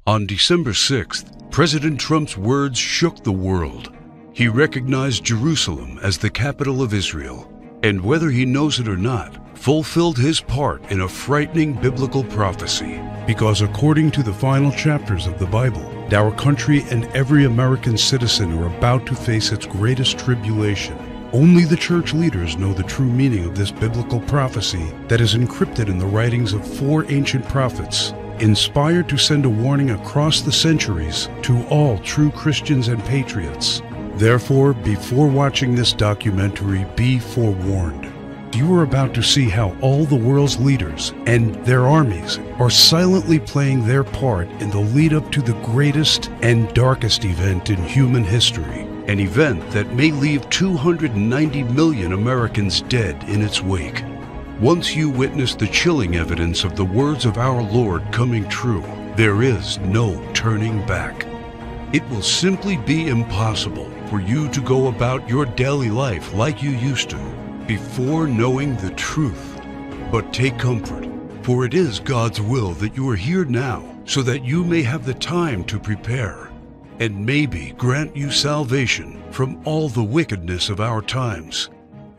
On December 6th, President Trump's words shook the world. He recognized Jerusalem as the capital of Israel, and whether he knows it or not, fulfilled his part in a frightening biblical prophecy. Because according to the final chapters of the Bible, our country and every American citizen are about to face its greatest tribulation. Only the church leaders know the true meaning of this biblical prophecy that is encrypted in the writings of 4 ancient prophets, inspired to send a warning across the centuries to all true Christians and patriots. Therefore, before watching this documentary, be forewarned. You are about to see how all the world's leaders and their armies are silently playing their part in the lead-up to the greatest and darkest event in human history, an event that may leave 290 million Americans dead in its wake. Once you witness the chilling evidence of the words of our Lord coming true, there is no turning back. It will simply be impossible for you to go about your daily life like you used to, before knowing the truth. But take comfort, for it is God's will that you are here now, so that you may have the time to prepare, and maybe grant you salvation from all the wickedness of our times.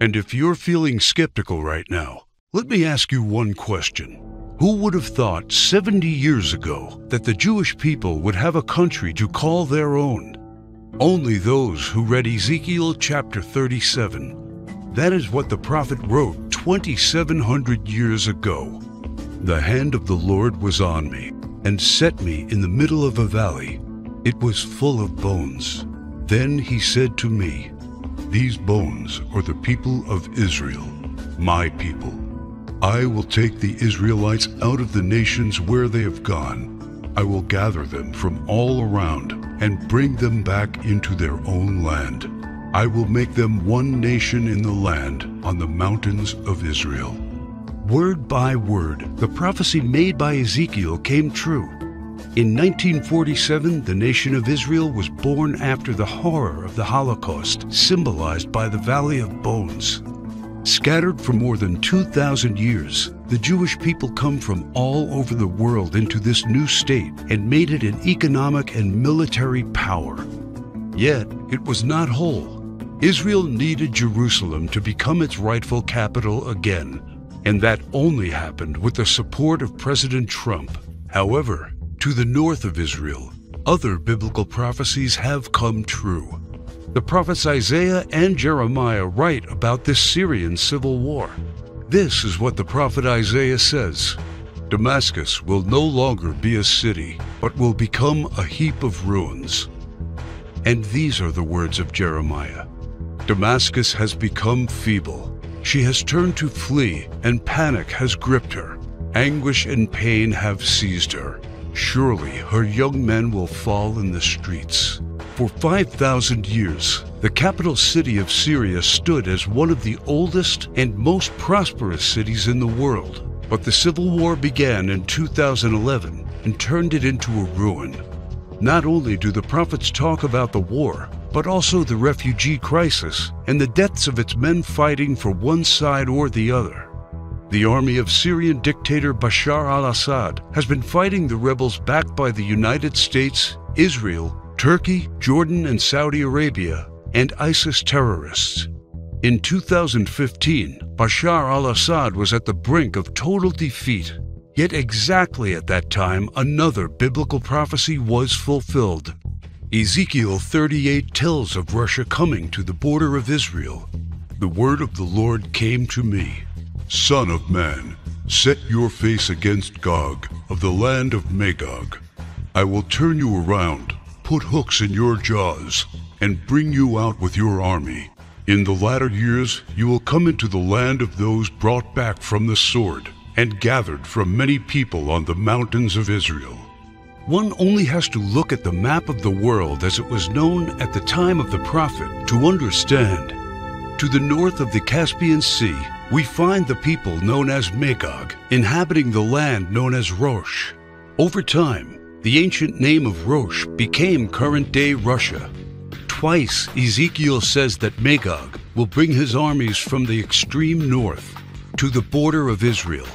And if you're feeling skeptical right now, let me ask you one question. Who would have thought 70 years ago that the Jewish people would have a country to call their own? Only those who read Ezekiel chapter 37. That is what the prophet wrote 2,700 years ago. The hand of the Lord was on me, and set me in the middle of a valley. It was full of bones. Then he said to me, "These bones are the people of Israel, my people. I will take the Israelites out of the nations where they have gone. I will gather them from all around and bring them back into their own land. I will make them one nation in the land on the mountains of Israel." Word by word, the prophecy made by Ezekiel came true. In 1947, the nation of Israel was born after the horror of the Holocaust, symbolized by the Valley of Bones. Scattered for more than 2,000 years, the Jewish people come from all over the world into this new state and made it an economic and military power. Yet, it was not whole. Israel needed Jerusalem to become its rightful capital again, and that only happened with the support of President Trump. However, to the north of Israel, other biblical prophecies have come true. The prophets Isaiah and Jeremiah write about this Syrian civil war. This is what the prophet Isaiah says: "Damascus will no longer be a city, but will become a heap of ruins." And these are the words of Jeremiah: "Damascus has become feeble. She has turned to flee, and panic has gripped her. Anguish and pain have seized her. Surely her young men will fall in the streets." For 5,000 years, the capital city of Syria stood as one of the oldest and most prosperous cities in the world. But the civil war began in 2011 and turned it into a ruin. Not only do the prophets talk about the war, but also the refugee crisis and the deaths of its men fighting for one side or the other. The army of Syrian dictator Bashar al-Assad has been fighting the rebels backed by the United States, Israel, Turkey, Jordan, and Saudi Arabia, and ISIS terrorists. In 2015, Bashar al-Assad was at the brink of total defeat. Yet exactly at that time, another biblical prophecy was fulfilled. Ezekiel 38 tells of Russia coming to the border of Israel. The word of the Lord came to me: "Son of man, set your face against Gog of the land of Magog. I will turn you around, put hooks in your jaws, and bring you out with your army. In the latter years you will come into the land of those brought back from the sword, and gathered from many people on the mountains of Israel." One only has to look at the map of the world as it was known at the time of the prophet to understand. To the north of the Caspian Sea, we find the people known as Magog, inhabiting the land known as Rosh. Over time, the ancient name of Rosh became current-day Russia. Twice, Ezekiel says that Magog will bring his armies from the extreme north to the border of Israel.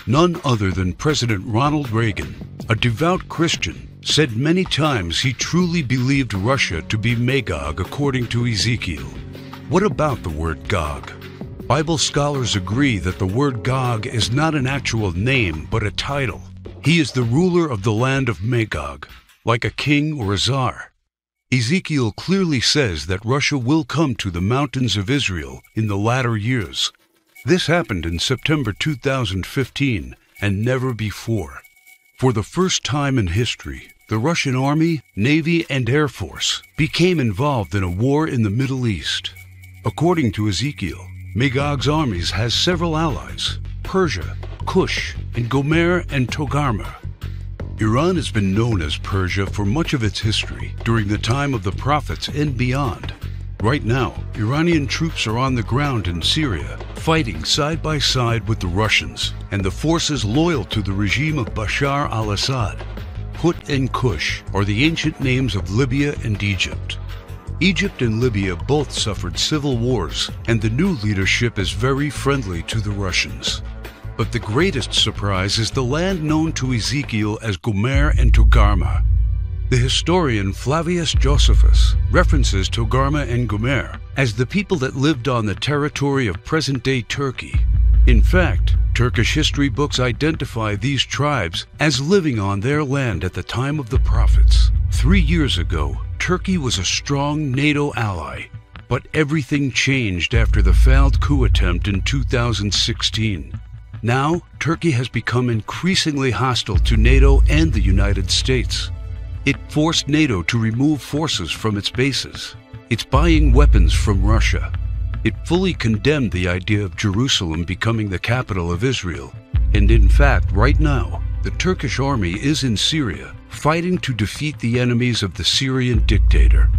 None other than President Ronald Reagan, a devout Christian, said many times he truly believed Russia to be Magog according to Ezekiel. What about the word Gog? Bible scholars agree that the word Gog is not an actual name, but a title. He is the ruler of the land of Magog, like a king or a czar. Ezekiel clearly says that Russia will come to the mountains of Israel in the latter years. This happened in September 2015 and never before. For the first time in history, the Russian Army, Navy, and Air Force became involved in a war in the Middle East. According to Ezekiel, Magog's armies has several allies: Persia, Kush, and Gomer and Togarmah. Iran has been known as Persia for much of its history, during the time of the prophets and beyond. Right now, Iranian troops are on the ground in Syria, fighting side by side with the Russians and the forces loyal to the regime of Bashar al-Assad. Put and Kush are the ancient names of Libya and Egypt. Egypt and Libya both suffered civil wars, and the new leadership is very friendly to the Russians. But the greatest surprise is the land known to Ezekiel as Gomer and Togarmah. The historian Flavius Josephus references Togarmah and Gomer as the people that lived on the territory of present-day Turkey. In fact, Turkish history books identify these tribes as living on their land at the time of the prophets. 3 years ago, Turkey was a strong NATO ally, but everything changed after the failed coup attempt in 2016. Now, Turkey has become increasingly hostile to NATO and the United States. It forced NATO to remove forces from its bases. It's buying weapons from Russia. It fully condemned the idea of Jerusalem becoming the capital of Israel. And in fact, right now, the Turkish army is in Syria, fighting to defeat the enemies of the Syrian dictator.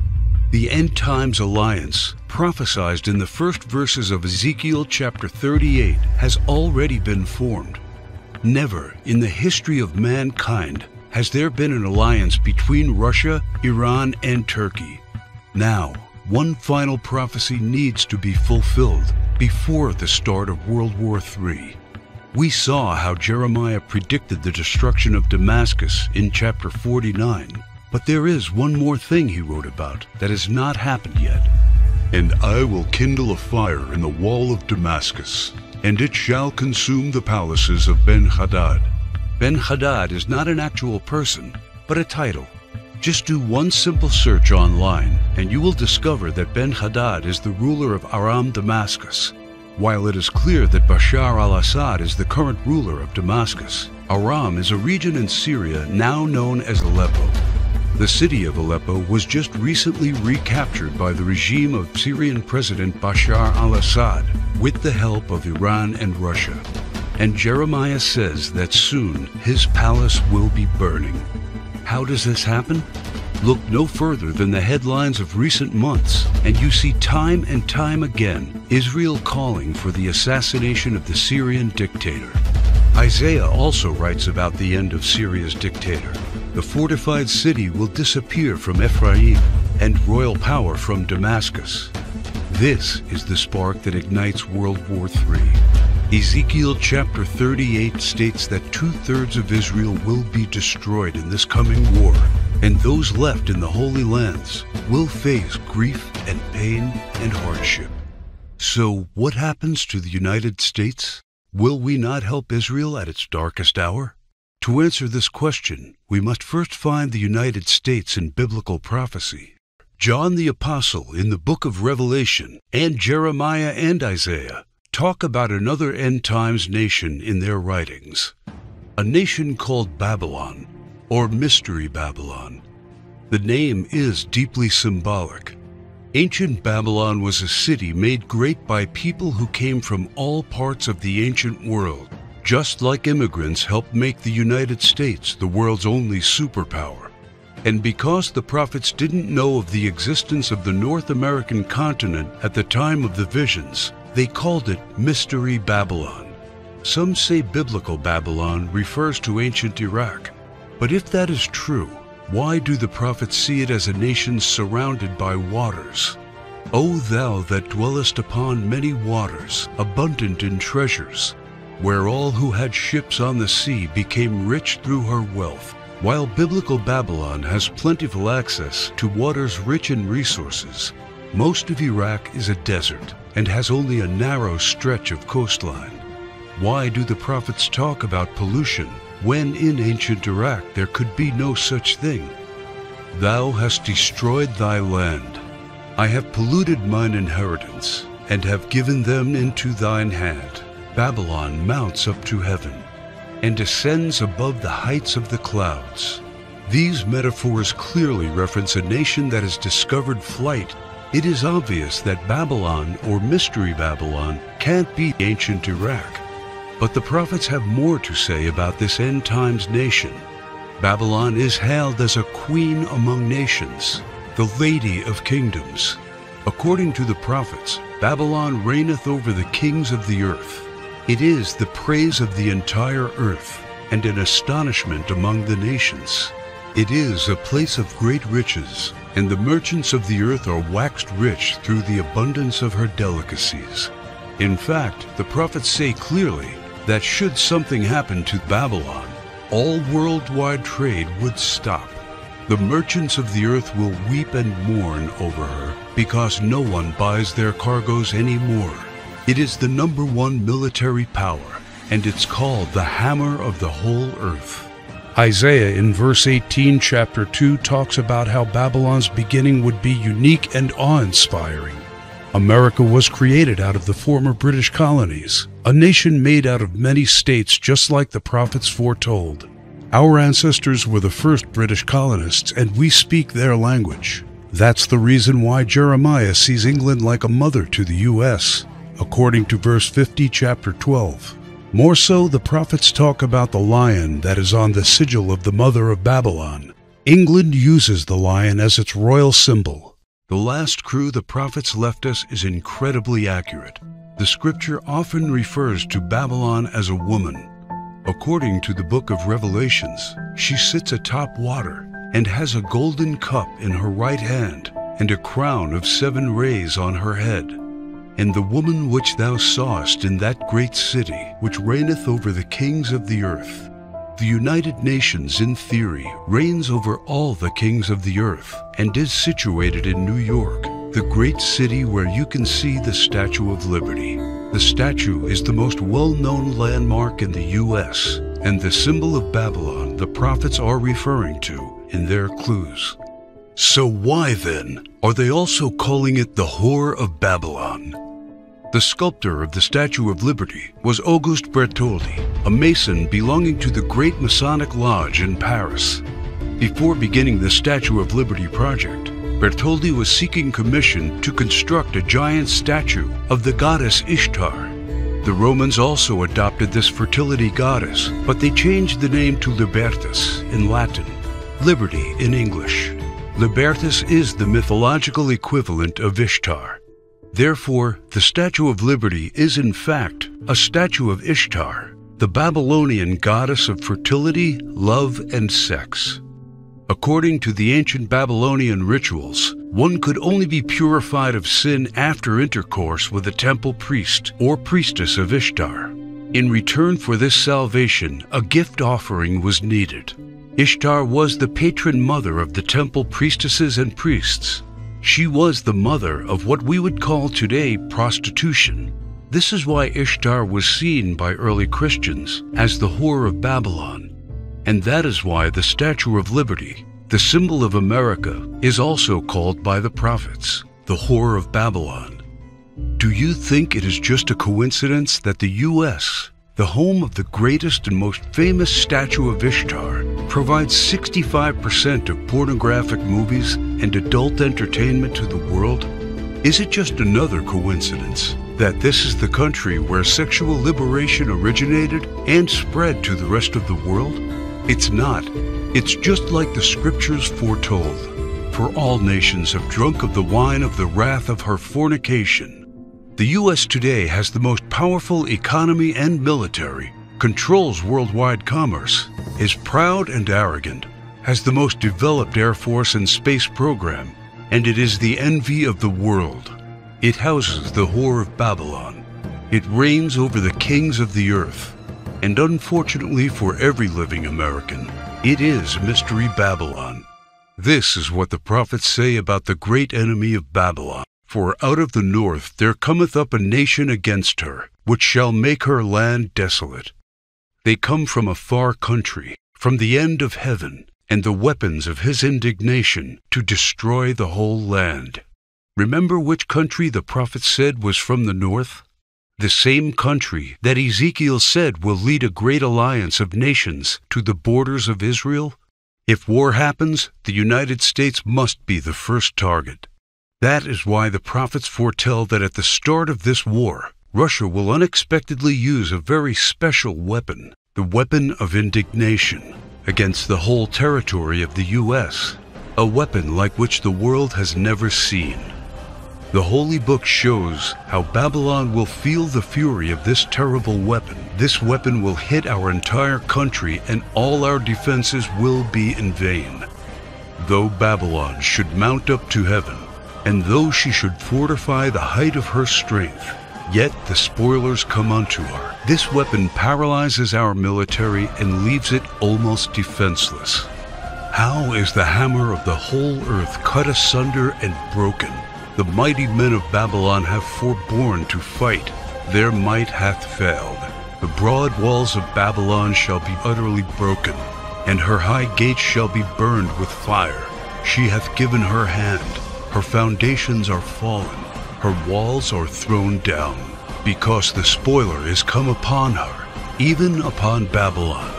The End Times Alliance, prophesied in the first verses of Ezekiel chapter 38, has already been formed. Never in the history of mankind has there been an alliance between Russia, Iran, and Turkey. Now, one final prophecy needs to be fulfilled before the start of World War III. We saw how Jeremiah predicted the destruction of Damascus in chapter 49, but there is one more thing he wrote about that has not happened yet. And I will kindle a fire in the wall of Damascus, and it shall consume the palaces of Ben-Hadad. Ben-Hadad is not an actual person, but a title. Just do one simple search online, and you will discover that Ben-Hadad is the ruler of Aram Damascus. While it is clear that Bashar al-Assad is the current ruler of Damascus, Aram is a region in Syria now known as Aleppo. The city of Aleppo was just recently recaptured by the regime of Syrian President Bashar al-Assad with the help of Iran and Russia. And Jeremiah says that soon his palace will be burning. How does this happen? Look no further than the headlines of recent months, and you see time and time again Israel calling for the assassination of the Syrian dictator. Isaiah also writes about the end of Syria's dictator. The fortified city will disappear from Ephraim, and royal power from Damascus. This is the spark that ignites World War III. Ezekiel chapter 38 states that 2/3 of Israel will be destroyed in this coming war, and those left in the Holy Lands will face grief and pain and hardship. So what happens to the United States? Will we not help Israel at its darkest hour? To answer this question, we must first find the United States in biblical prophecy. John the Apostle in the book of Revelation, and Jeremiah and Isaiah talk about another end times nation in their writings. A nation called Babylon, or Mystery Babylon. The name is deeply symbolic. Ancient Babylon was a city made great by people who came from all parts of the ancient world, just like immigrants helped make the United States the world's only superpower. And because the prophets didn't know of the existence of the North American continent at the time of the visions, they called it Mystery Babylon. Some say biblical Babylon refers to ancient Iraq. But if that is true, why do the prophets see it as a nation surrounded by waters? O thou that dwellest upon many waters, abundant in treasures, where all who had ships on the sea became rich through her wealth, While biblical Babylon has plentiful access to waters rich in resources, most of Iraq is a desert and has only a narrow stretch of coastline. Why do the prophets talk about pollution when in ancient Iraq there could be no such thing? Thou hast destroyed thy land. I have polluted mine inheritance, and have given them into thine hand. Babylon mounts up to heaven, and descends above the heights of the clouds. These metaphors clearly reference a nation that has discovered flight. It is obvious that Babylon, or Mystery Babylon, can't be ancient Iraq. But the prophets have more to say about this end times nation. Babylon is hailed as a queen among nations, the lady of kingdoms. According to the prophets, Babylon reigneth over the kings of the earth. It is the praise of the entire earth, and an astonishment among the nations. It is a place of great riches, and the merchants of the earth are waxed rich through the abundance of her delicacies. In fact, the prophets say clearly that should something happen to Babylon, all worldwide trade would stop. The merchants of the earth will weep and mourn over her, because no one buys their cargoes anymore. It is the #1 military power, and it's called the hammer of the whole earth. Isaiah in verse 18, chapter 2, talks about how Babylon's beginning would be unique and awe-inspiring. America was created out of the former British colonies, a nation made out of many states just like the prophets foretold. Our ancestors were the first British colonists, and we speak their language. That's the reason why Jeremiah sees England like a mother to the U.S., according to verse 50, chapter 12. More so, the prophets talk about the lion that is on the sigil of the mother of Babylon. England uses the lion as its royal symbol. The last crew the prophets left us is incredibly accurate. The scripture often refers to Babylon as a woman. According to the book of Revelations, she sits atop water and has a golden cup in her right hand and a crown of 7 rays on her head. And the woman which thou sawest in that great city, which reigneth over the kings of the earth. The United Nations, in theory, reigns over all the kings of the earth and is situated in New York, the great city where you can see the Statue of Liberty. The statue is the most well-known landmark in the U.S. and the symbol of Babylon the prophets are referring to in their clues. So why, then, are they also calling it the Whore of Babylon? The sculptor of the Statue of Liberty was Auguste Bertoldi, a Mason belonging to the Great Masonic Lodge in Paris. Before beginning the Statue of Liberty project, Bertoldi was seeking commission to construct a giant statue of the goddess Ishtar. The Romans also adopted this fertility goddess, but they changed the name to Libertas in Latin, Liberty in English. Libertas is the mythological equivalent of Ishtar. Therefore, the Statue of Liberty is in fact a statue of Ishtar, the Babylonian goddess of fertility, love, and sex. According to the ancient Babylonian rituals, one could only be purified of sin after intercourse with a temple priest or priestess of Ishtar. In return for this salvation, a gift offering was needed. Ishtar was the patron mother of the temple priestesses and priests. She was the mother of what we would call today prostitution. This is why Ishtar was seen by early Christians as the Whore of Babylon. And that is why the Statue of Liberty, the symbol of America, is also called by the prophets the Whore of Babylon. Do you think it is just a coincidence that the U.S., the home of the greatest and most famous statue of Ishtar, provides 65% of pornographic movies and adult entertainment to the world? Is it just another coincidence that this is the country where sexual liberation originated and spread to the rest of the world? It's not. It's just like the scriptures foretold. For all nations have drunk of the wine of the wrath of her fornication. The U.S. today has the most powerful economy and military, controls worldwide commerce, is proud and arrogant, has the most developed Air Force and space program, and it is the envy of the world. It houses the Whore of Babylon. It reigns over the kings of the earth. And unfortunately for every living American, It is Mystery Babylon. This is what the prophets say about the great enemy of Babylon. For out of the north there cometh up a nation against her, which shall make her land desolate. They come from a far country, from the end of heaven, and the weapons of his indignation to destroy the whole land. Remember which country the prophet said was from the north? The same country that Ezekiel said will lead a great alliance of nations to the borders of Israel? If war happens, the United States must be the first target. That is why the prophets foretell that at the start of this war, Russia will unexpectedly use a very special weapon, the weapon of indignation, against the whole territory of the U.S., a weapon like which the world has never seen. The Holy Book shows how Babylon will feel the fury of this terrible weapon. This weapon will hit our entire country, and all our defenses will be in vain. Though Babylon should mount up to heaven, and though she should fortify the height of her strength, yet the spoilers come unto her. This weapon paralyzes our military and leaves it almost defenseless. How is the hammer of the whole earth cut asunder and broken? The mighty men of Babylon have forborne to fight. Their might hath failed. The broad walls of Babylon shall be utterly broken, and her high gates shall be burned with fire. She hath given her hand. Her foundations are fallen. Her walls are thrown down, because the spoiler is come upon her, even upon Babylon.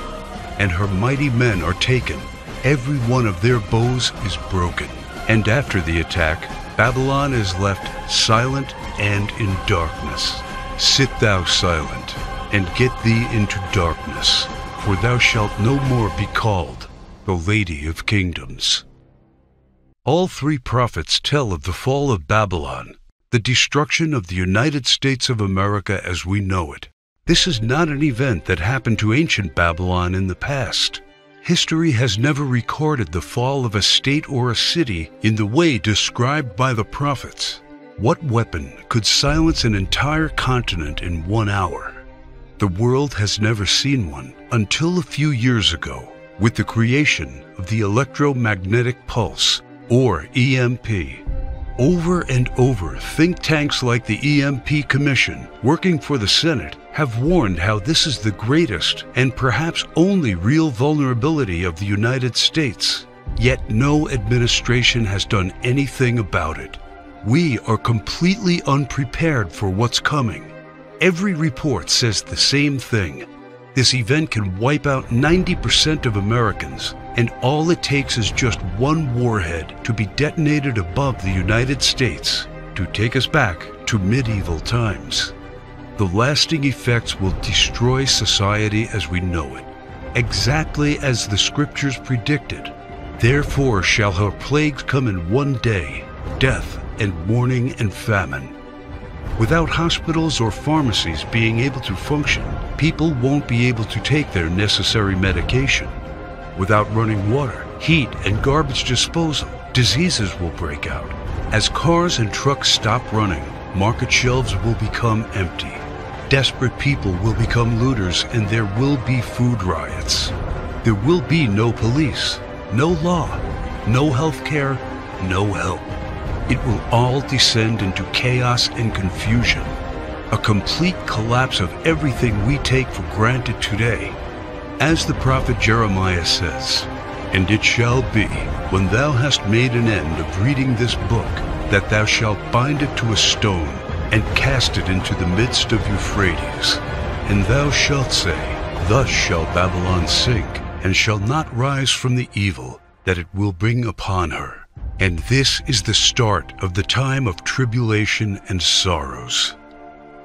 And her mighty men are taken. Every one of their bows is broken. And after the attack, Babylon is left silent and in darkness. Sit thou silent, and get thee into darkness, for thou shalt no more be called the Lady of Kingdoms. All three prophets tell of the fall of Babylon, the destruction of the United States of America as we know it. This is not an event that happened to ancient Babylon in the past. History has never recorded the fall of a state or a city in the way described by the prophets. What weapon could silence an entire continent in 1 hour? The world has never seen one until a few years ago, with the creation of the electromagnetic pulse, or EMP. Over and over, think tanks like the EMP Commission, working for the Senate, have warned how this is the greatest and perhaps only real vulnerability of the United States. Yet no administration has done anything about it. We are completely unprepared for what's coming. Every report says the same thing. This event can wipe out 90% of Americans, and all it takes is just one warhead to be detonated above the United States to take us back to medieval times. The lasting effects will destroy society as we know it, exactly as the scriptures predicted. Therefore shall her plagues come in one day, death and mourning and famine. Without hospitals or pharmacies being able to function, people won't be able to take their necessary medication. Without running water, heat, and garbage disposal, diseases will break out. As cars and trucks stop running, market shelves will become empty. Desperate people will become looters, and there will be food riots. There will be no police, no law, no health care, no help. It will all descend into chaos and confusion, a complete collapse of everything we take for granted today. As the prophet Jeremiah says, "And it shall be, when thou hast made an end of reading this book, that thou shalt bind it to a stone, and cast it into the midst of Euphrates. And thou shalt say, Thus shall Babylon sink, and shall not rise from the evil that it will bring upon her. And this is the start of the time of tribulation and sorrows.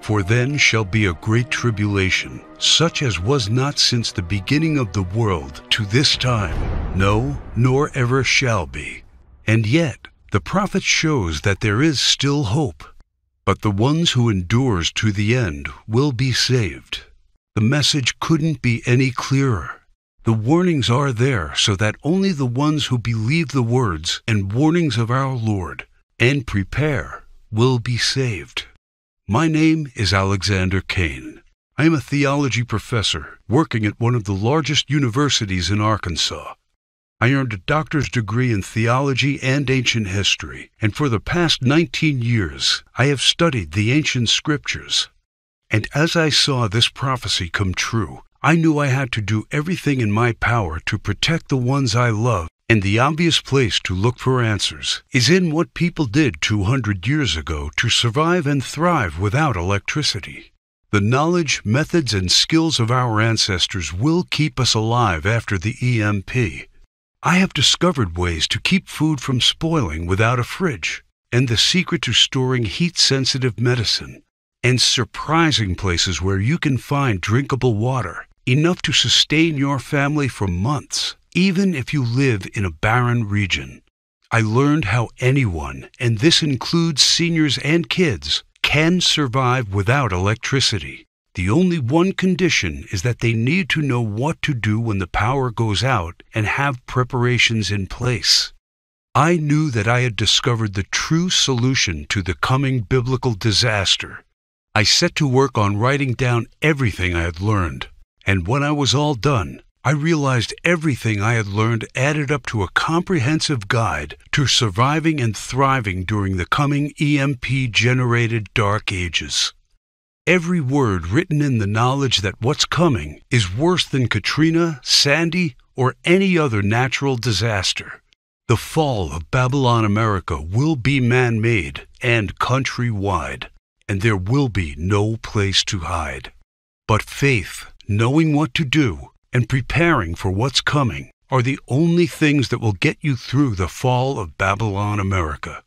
For then shall be a great tribulation, such as was not since the beginning of the world to this time, no, nor ever shall be." And yet, the prophet shows that there is still hope. But the ones who endures to the end will be saved. The message couldn't be any clearer. The warnings are there so that only the ones who believe the words and warnings of our Lord and prepare will be saved. My name is Alexander Kane. I am a theology professor working at one of the largest universities in Arkansas. I earned a doctor's degree in theology and ancient history, and for the past 19 years, I have studied the ancient scriptures. And as I saw this prophecy come true, I knew I had to do everything in my power to protect the ones I love, and the obvious place to look for answers is in what people did 200 years ago to survive and thrive without electricity. The knowledge, methods, and skills of our ancestors will keep us alive after the EMP. I have discovered ways to keep food from spoiling without a fridge, and the secret to storing heat-sensitive medicine, and surprising places where you can find drinkable water, enough to sustain your family for months, even if you live in a barren region. I learned how anyone, and this includes seniors and kids, can survive without electricity. The only one condition is that they need to know what to do when the power goes out and have preparations in place. I knew that I had discovered the true solution to the coming biblical disaster. I set to work on writing down everything I had learned, and when I was all done, I realized everything I had learned added up to a comprehensive guide to surviving and thriving during the coming EMP-generated dark ages. Every word written in the knowledge that what's coming is worse than Katrina, Sandy, or any other natural disaster. The fall of Babylon America will be man-made and countrywide, and there will be no place to hide. But faith, knowing what to do, and preparing for what's coming are the only things that will get you through the fall of Babylon America.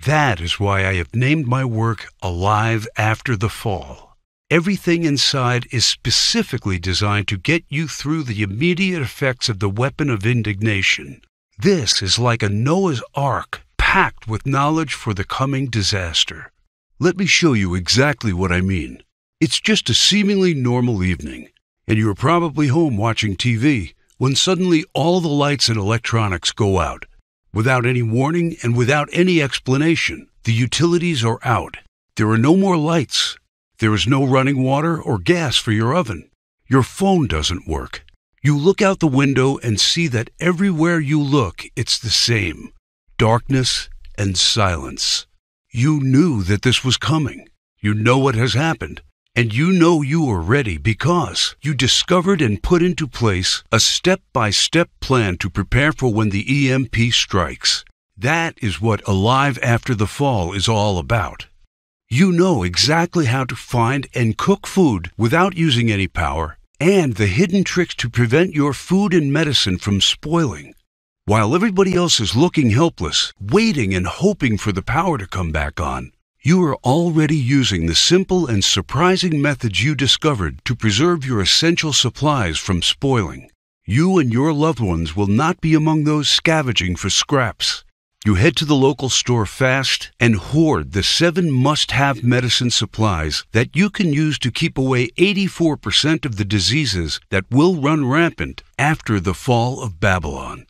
That is why I have named my work Alive After the Fall. Everything inside is specifically designed to get you through the immediate effects of the weapon of indignation. This is like a Noah's Ark packed with knowledge for the coming disaster. Let me show you exactly what I mean. It's just a seemingly normal evening, and you're probably home watching TV when suddenly all the lights and electronics go out. Without any warning and without any explanation, the utilities are out. There are no more lights. There is no running water or gas for your oven. Your phone doesn't work. You look out the window and see that everywhere you look, it's the same: darkness and silence. You knew that this was coming. You know what has happened. And you know you are ready because you discovered and put into place a step-by-step plan to prepare for when the EMP strikes. That is what Alive After the Fall is all about. You know exactly how to find and cook food without using any power, and the hidden tricks to prevent your food and medicine from spoiling. While everybody else is looking helpless, waiting and hoping for the power to come back on, you are already using the simple and surprising methods you discovered to preserve your essential supplies from spoiling. You and your loved ones will not be among those scavenging for scraps. You head to the local store fast and hoard the 7 must-have medicine supplies that you can use to keep away 84% of the diseases that will run rampant after the fall of Babylon.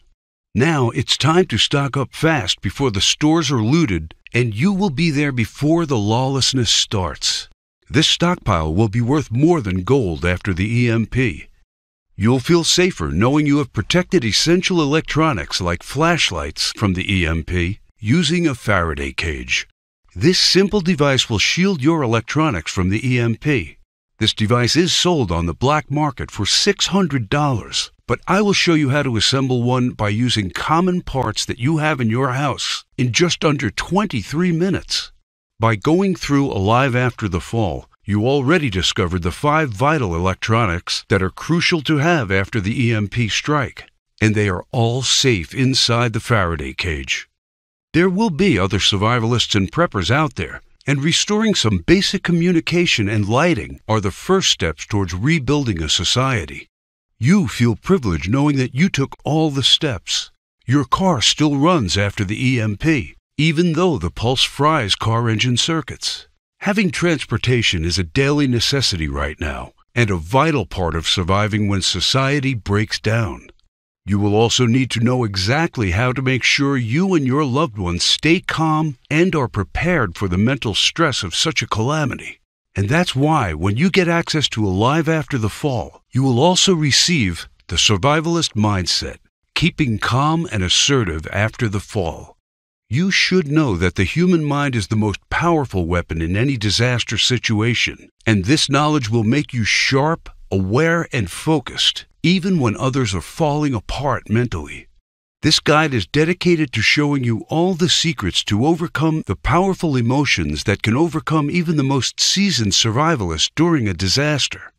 Now it's time to stock up fast before the stores are looted, and you will be there before the lawlessness starts. This stockpile will be worth more than gold after the EMP. You'll feel safer knowing you have protected essential electronics like flashlights from the EMP using a Faraday cage. This simple device will shield your electronics from the EMP. This device is sold on the black market for $600, but I will show you how to assemble one by using common parts that you have in your house in just under 23 minutes. By going through Alive After the Fall, you already discovered the 5 vital electronics that are crucial to have after the EMP strike, and they are all safe inside the Faraday cage. There will be other survivalists and preppers out there, and restoring some basic communication and lighting are the first steps towards rebuilding a society. You feel privileged knowing that you took all the steps. Your car still runs after the EMP, even though the pulse fries car engine circuits. Having transportation is a daily necessity right now, and a vital part of surviving when society breaks down. You will also need to know exactly how to make sure you and your loved ones stay calm and are prepared for the mental stress of such a calamity. And that's why when you get access to Alive After the Fall, you will also receive the survivalist mindset, keeping calm and assertive after the fall. You should know that the human mind is the most powerful weapon in any disaster situation, and this knowledge will make you sharp, aware, and focused, even when others are falling apart mentally. This guide is dedicated to showing you all the secrets to overcome the powerful emotions that can overcome even the most seasoned survivalists during a disaster.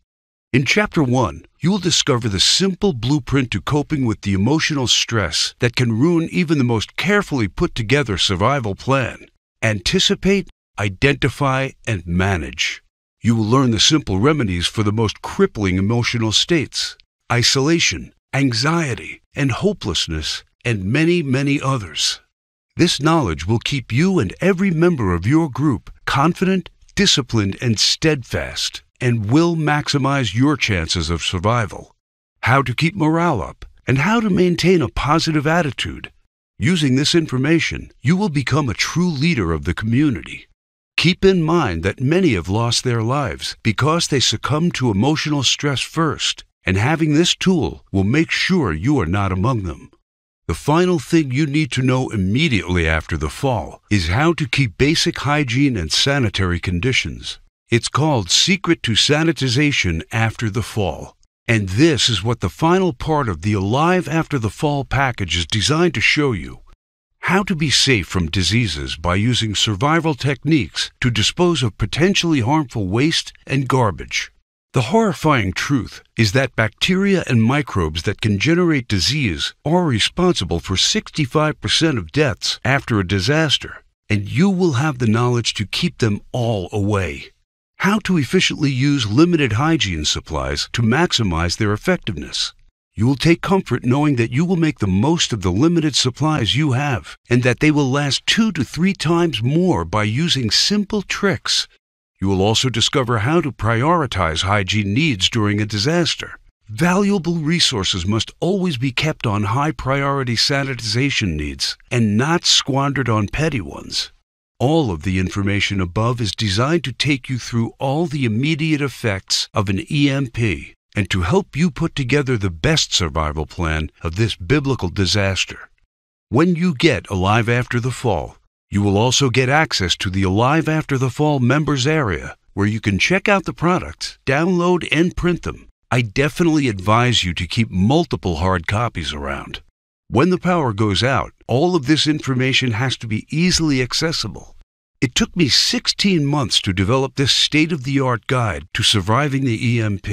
In Chapter 1, you will discover the simple blueprint to coping with the emotional stress that can ruin even the most carefully put together survival plan. Anticipate, identify, and manage. You will learn the simple remedies for the most crippling emotional states: isolation, anxiety, and hopelessness, and many, many others. This knowledge will keep you and every member of your group confident, disciplined, and steadfast, and will maximize your chances of survival. How to keep morale up, and how to maintain a positive attitude. Using this information, you will become a true leader of the community. Keep in mind that many have lost their lives because they succumbed to emotional stress first, and having this tool will make sure you are not among them. The final thing you need to know immediately after the fall is how to keep basic hygiene and sanitary conditions. It's called Secret to Sanitization After the Fall. And this is what the final part of the Alive After the Fall package is designed to show you. How to be safe from diseases by using survival techniques to dispose of potentially harmful waste and garbage. The horrifying truth is that bacteria and microbes that can generate disease are responsible for 65% of deaths after a disaster, and you will have the knowledge to keep them all away. How to efficiently use limited hygiene supplies to maximize their effectiveness. You will take comfort knowing that you will make the most of the limited supplies you have, and that they will last 2 to 3 times more by using simple tricks. You will also discover how to prioritize hygiene needs during a disaster. Valuable resources must always be kept on high-priority sanitization needs and not squandered on petty ones. All of the information above is designed to take you through all the immediate effects of an EMP and to help you put together the best survival plan of this biblical disaster. When you get Alive After the Fall, you will also get access to the Alive After the Fall members area, where you can check out the products, download and print them. I definitely advise you to keep multiple hard copies around. When the power goes out, all of this information has to be easily accessible. It took me 16 months to develop this state-of-the-art guide to surviving the EMP.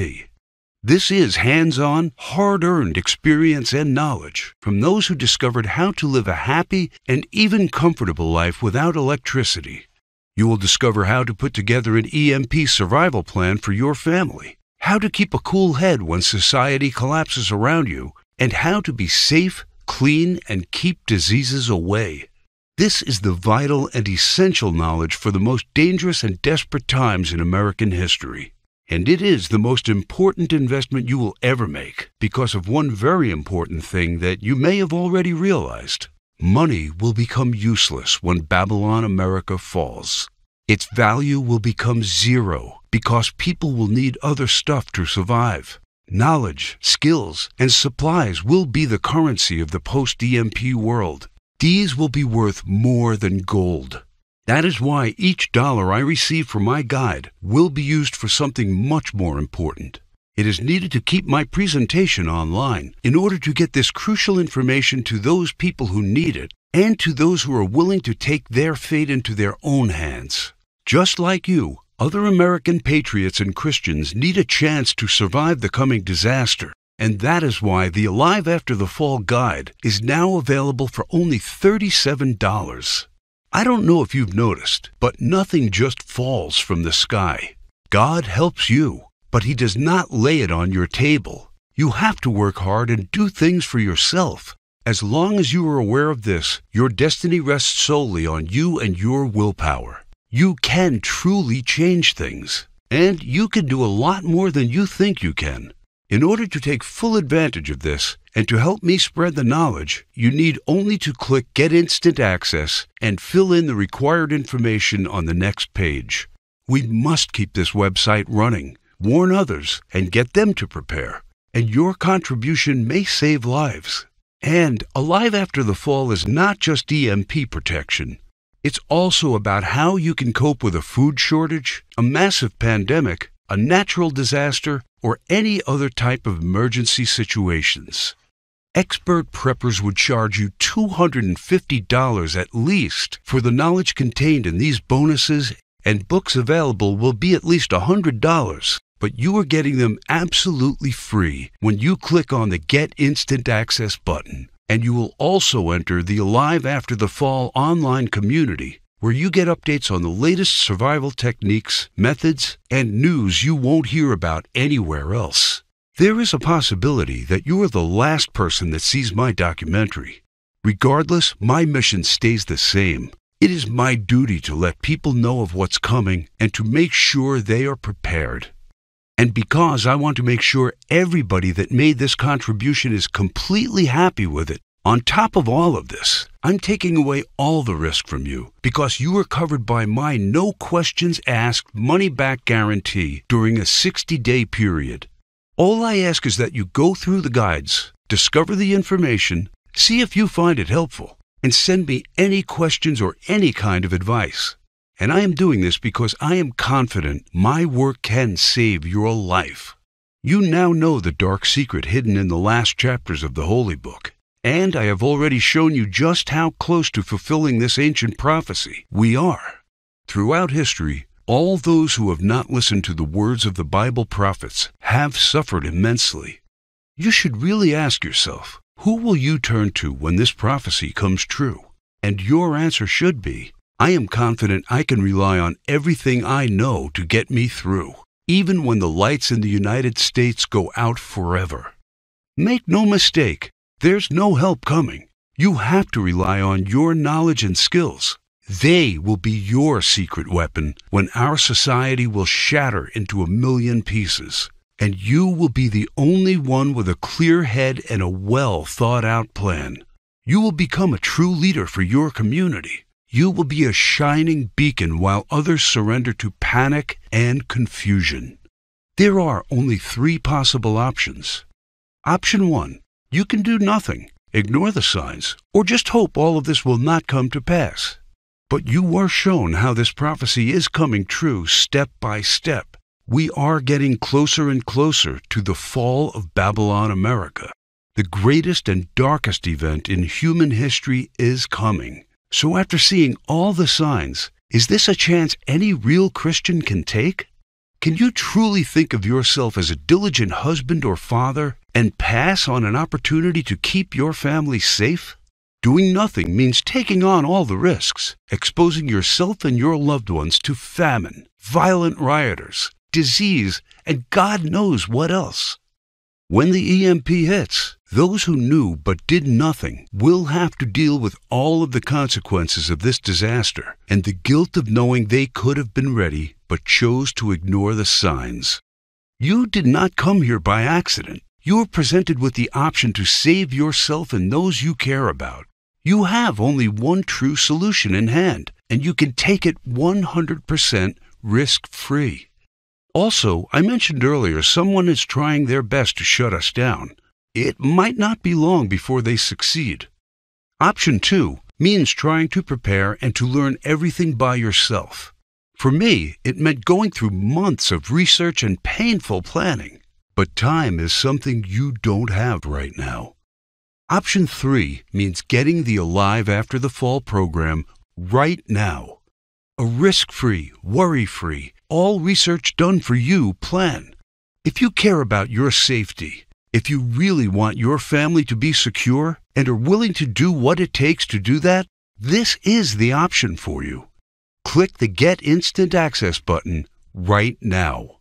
This is hands-on, hard-earned experience and knowledge from those who discovered how to live a happy and even comfortable life without electricity. You will discover how to put together an EMP survival plan for your family, how to keep a cool head when society collapses around you, and how to be safe, clean, and keep diseases away. This is the vital and essential knowledge for the most dangerous and desperate times in American history. And it is the most important investment you will ever make because of one very important thing that you may have already realized. Money will become useless when Babylon America falls. Its value will become zero because people will need other stuff to survive. Knowledge, skills, and supplies will be the currency of the post-EMP world. These will be worth more than gold. That is why each dollar I receive for my guide will be used for something much more important. It is needed to keep my presentation online in order to get this crucial information to those people who need it and to those who are willing to take their fate into their own hands. Just like you, other American patriots and Christians need a chance to survive the coming disaster, and that is why the Alive After the Fall guide is now available for only $37. I don't know if you've noticed, but nothing just falls from the sky. God helps you, but He does not lay it on your table. You have to work hard and do things for yourself. As long as you are aware of this, your destiny rests solely on you and your willpower. You can truly change things, and you can do a lot more than you think you can. In order to take full advantage of this, and to help me spread the knowledge, you need only to click Get Instant Access and fill in the required information on the next page. We must keep this website running, warn others, and get them to prepare. And your contribution may save lives. And Alive After the Fall is not just EMP protection. It's also about how you can cope with a food shortage, a massive pandemic, a natural disaster, or any other type of emergency situations. Expert preppers would charge you $250 at least for the knowledge contained in these bonuses, and books available will be at least $100. But you are getting them absolutely free when you click on the Get Instant Access button. And you will also enter the Alive After the Fall online community, where you get updates on the latest survival techniques, methods, and news you won't hear about anywhere else. There is a possibility that you are the last person that sees my documentary. Regardless, my mission stays the same. It is my duty to let people know of what's coming and to make sure they are prepared. And because I want to make sure everybody that made this contribution is completely happy with it, on top of all of this, I'm taking away all the risk from you because you are covered by my no questions asked money-back guarantee during a 60-day period. All I ask is that you go through the guides, discover the information, see if you find it helpful, and send me any questions or any kind of advice. And I am doing this because I am confident my work can save your life. You now know the dark secret hidden in the last chapters of the Holy Book. And I have already shown you just how close to fulfilling this ancient prophecy we are. Throughout history, all those who have not listened to the words of the Bible prophets have suffered immensely. You should really ask yourself, who will you turn to when this prophecy comes true? And your answer should be, I am confident I can rely on everything I know to get me through, even when the lights in the United States go out forever. Make no mistake, there's no help coming. You have to rely on your knowledge and skills. They will be your secret weapon when our society will shatter into a million pieces. And you will be the only one with a clear head and a well-thought-out plan. You will become a true leader for your community. You will be a shining beacon while others surrender to panic and confusion. There are only 3 possible options. Option 1, you can do nothing, ignore the signs, or just hope all of this will not come to pass. But you were shown how this prophecy is coming true step by step. We are getting closer and closer to the fall of Babylon America. The greatest and darkest event in human history is coming. So after seeing all the signs, is this a chance any real Christian can take? Can you truly think of yourself as a diligent husband or father and pass on an opportunity to keep your family safe? Doing nothing means taking on all the risks, exposing yourself and your loved ones to famine, violent rioters, disease, and God knows what else. When the EMP hits, those who knew but did nothing will have to deal with all of the consequences of this disaster and the guilt of knowing they could have been ready but chose to ignore the signs. You did not come here by accident. You were presented with the option to save yourself and those you care about. You have only one true solution in hand, and you can take it 100% risk-free. Also, I mentioned earlier someone is trying their best to shut us down. It might not be long before they succeed. Option 2 means trying to prepare and to learn everything by yourself. For me, it meant going through months of research and painful planning. But time is something you don't have right now. Option 3 means getting the Alive After the Fall program right now. A risk-free, worry-free, all research done for you plan. If you care about your safety, if you really want your family to be secure and are willing to do what it takes to do that, this is the option for you. Click the Get Instant Access button right now.